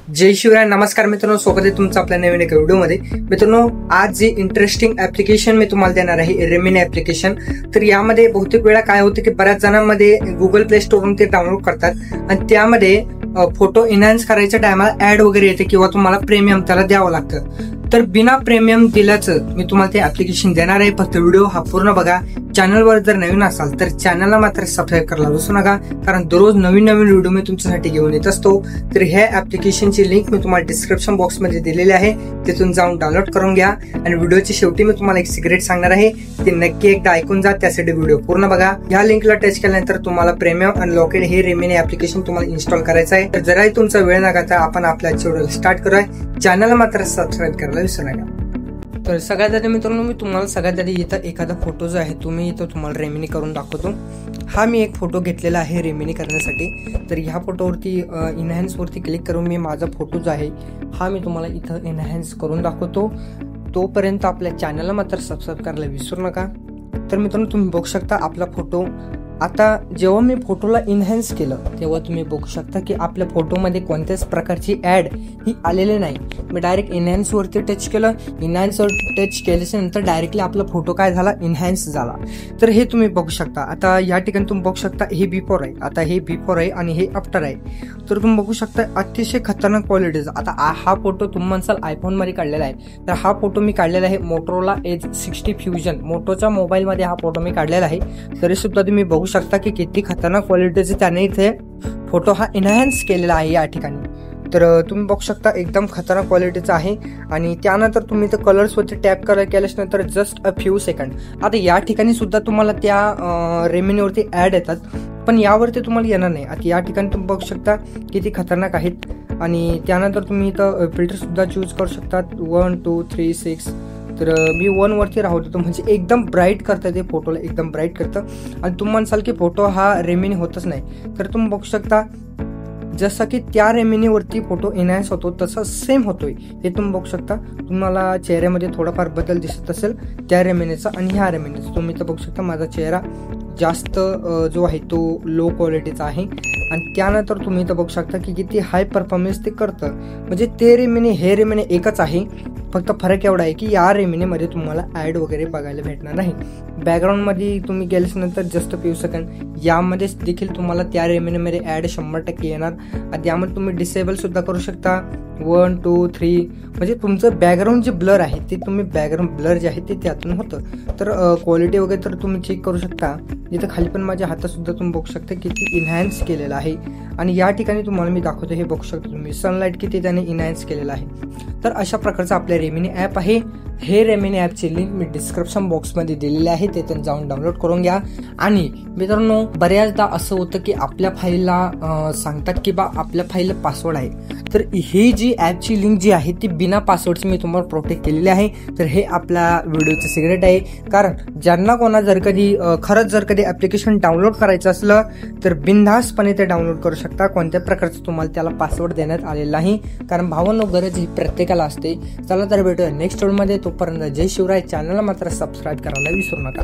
जय शिवराय. नमस्कार मित्रांनो, स्वागत आहे तुमचं आपल्या नवीन एका व्हिडिओमध्ये. मित्रांनो, आज जे इंटरेस्टिंग ऍप्लिकेशन मी तुम्हाला देणार आहे, रेमिनी ऍप्लिकेशन. तर यामध्ये बहुतेक वेळा काय होतं की बऱ्याच जणांमध्ये गुगल प्ले स्टोरवरून ते डाउनलोड करतात आणि त्यामध्ये फोटो एनहान्स करायच्या टायमाला ऍड वगैरे येते किंवा तुम्हाला प्रीमियम त्याला द्यावं लागतं. तर बिना प्रीमियम दिल्याचं मी तुम्हाला ते ऍप्लिकेशन देणार आहे. फक्त व्हिडिओ हा पूर्ण बघा. चॅनलवर जर नवीन असाल तर चॅनलला मात्र सबस्क्राईब करायला विसरू नका, कारण दररोज नवीन नवीन व्हिडिओ मी तुमच्यासाठी घेऊन येत असतो. तर ह्या ऍप्लिकेशनची लिंक मी तुम्हाला डिस्क्रिप्शन बॉक्समध्ये दिलेली आहे, तिथून जाऊन डाउनलोड करून घ्या. आणि व्हिडिओच्या शेवटी मी तुम्हाला एक सिक्रेट सांगणार आहे, ते नक्की एकदा ऐकून जा. त्यासाठी व्हिडिओ पूर्ण बघा. ह्या लिंकला टच केल्यानंतर तुम्हाला प्रीमियम अनलॉकेड हे रेमिनी ऍप्लिकेशन तुम्हाला इन्स्टॉल करायचं आहे. तर जराही तुमचा वेळ नका, तर आपण आपल्या व्हिडिओ स्टार्ट करूया. चॅनलला मात्र सबस्क्राईब करायला विसरू नका. तर सगळ्यात आधी मित्रांनो, मी तुम्हाला सगळ्यात आधी इथं एखादा फोटो जो आहे तुम्ही इथं तुम्हाला रेमिनी करून दाखवतो. हा मी एक फोटो घेतलेला आहे रेमिनी करण्यासाठी. तर ह्या फोटोवरती इनहॅन्सवरती क्लिक करून मी माझा फोटो जो आहे हा मी तुम्हाला इथं एनहॅन्स करून दाखवतो. तोपर्यंत आपल्या चॅनलला मात्र सबस्क्राईब करायला विसरू नका. तर मित्रांनो, तुम्ही बघू शकता आपला फोटो. आता जेव्हा मी फोटोला इनहॅन्स केलं तेव्हा तुम्ही बघू शकता की आपल्या फोटोमध्ये कोणत्याच प्रकारची ऍड ही आलेली नाही. मी डायरेक्ट इनहॅन्सवरती टच केलं. इनहॅन्सवर टच केल्याच्या नंतर डायरेक्टली आपला फोटो काय झाला, इनहॅन्स झाला. तर हे तुम्ही बघू शकता. आता या ठिकाणी तुम्ही बघू शकता हे बिफोर आहे, आता हे बिफोर आहे आणि हे आफ्टर आहे. तर तुम्ही बघू शकता अतिशय खतरनाक क्वालिटीचा. आता हा फोटो तुम्ही म्हणसाल आयफोन मध्ये काढलेला आहे, तर हा फोटो मी काढलेला आहे मोटोरोला एज 60 फ्युजन मोटोच्या मोबाईलमध्ये हा फोटो मी काढलेला आहे. तरी सुद्धा तुम्ही बघू शकता की किती खतरनाक क्वालिटीचे त्याने इथे फोटो हा एनहॅन्स केलेला आहे या ठिकाणी. तर तुम्ही बघू शकता एकदम खतरनाक क्वालिटीचा आहे. आणि त्यानंतर तुम्ही तर कलर्सवरती टॅप केल्याच्या नंतर जस्ट अ फ्यू सेकंड. आता या ठिकाणी सुद्धा तुम्हाला त्या रेमिनीवरती ऍड येतात, पण यावरती तुम्हाला येणार नाही. आता या ठिकाणी तुम्ही बघू शकता किती खतरनाक आहेत. आणि त्यानंतर तुम्ही इथं फिल्टर सुद्धा चूज करू शकता, 1 2 3 6. तर मी 1 वरती राहतो, म्हणजे एकदम ब्राईट करतं ते फोटोला, एकदम ब्राईट करतं. आणि तुम्ही म्हणसाल की फोटो हा रेमिनी होतच नाही, तर तुम्ही बघू शकता जसं की त्या रेमिनीवरती फोटो एनहॅन्स होतो तसं सेम होतोय. हे तुम्ही बघू शकता. तुम्हाला चेहऱ्यामध्ये थोडाफार बदल दिसत असेल त्या रेमिनीचा आणि ह्या रेमिनीचा. तुम्ही तर बघू शकता माझा चेहरा जास्त जो आहे तो लो क्वालिटीचा आहे. आणि त्यानंतर तुम्ही इथं बघू शकता की किती हाय परफॉर्मन्स ते करतं. म्हणजे ते रेमिनी हे रेमिनी एकच आहे, फक्त फरक एवढा आहे की या रेमिनीमध्ये तुम्हाला ऍड वगैरे बघायला भेटणार नाही. बॅकग्राऊंडमध्ये तुम्ही गेल्यानंतर जस्ट फ्यू सेकंड यामध्ये देखील तुम्हाला त्या रेमिनीमध्ये ऍड 100% येणार. आणि यामध्ये तुम्ही डिसेबल सुद्धा करू शकता, 1 2 3. म्हणजे तुमचं बॅकग्राऊंड जे ब्लर आहे ते तुम्ही बॅकग्राऊंड ब्लर जे आहे ते त्यातून होतं. तर क्वालिटी वगैरे तर तुम्ही चेक करू शकता. इथं खाली पण माझ्या हातात सुद्धा तुम्ही बघू शकता किती इनहॅन्स केलेला आहे. आणि या ठिकाणी तुम्हाला मी दाखवतो, हे बघू शकता तुम्ही सनलाईट किती त्याने इनहॅन्स केलेला आहे. तर अशा प्रकारचा आपल्या रेमिनी ॲप आहे. हे रेमिनी ॲपची लिंक मी डिस्क्रिप्शन बॉक्समध्ये दिलेली आहे, तिथून जाऊन डाउनलोड करून घ्या. आणि मित्रांनो, बऱ्याचदा असं होतं की आपल्या फाईलला सांगतात की बा आपल्या फाईलला पासवर्ड आहे. तर ही जी ॲपची लिंक जी आहे ती बिना पासवर्डची मी तुम्हाला प्रोटेक्ट केलेली आहे. तर हे आपल्या व्हिडिओचं सिक्रेट आहे, कारण ज्यांना कोणा जर कधी ऍप्लिकेशन डाउनलोड करायचं असलं तर बिनधास्तपणे ते डाउनलोड करू शकता. कोणत्या प्रकारचं तुम्हाला त्याला पासवर्ड देण्यात आलेला नाही, कारण भावांनो गरज ही प्रत्येकाला असते. चला तर भेटूया नेक्स्ट व्हिडिओमध्ये. तोपर्यंत जय शिवराय. चॅनलला मात्र सबस्क्राईब करायला विसरू नका.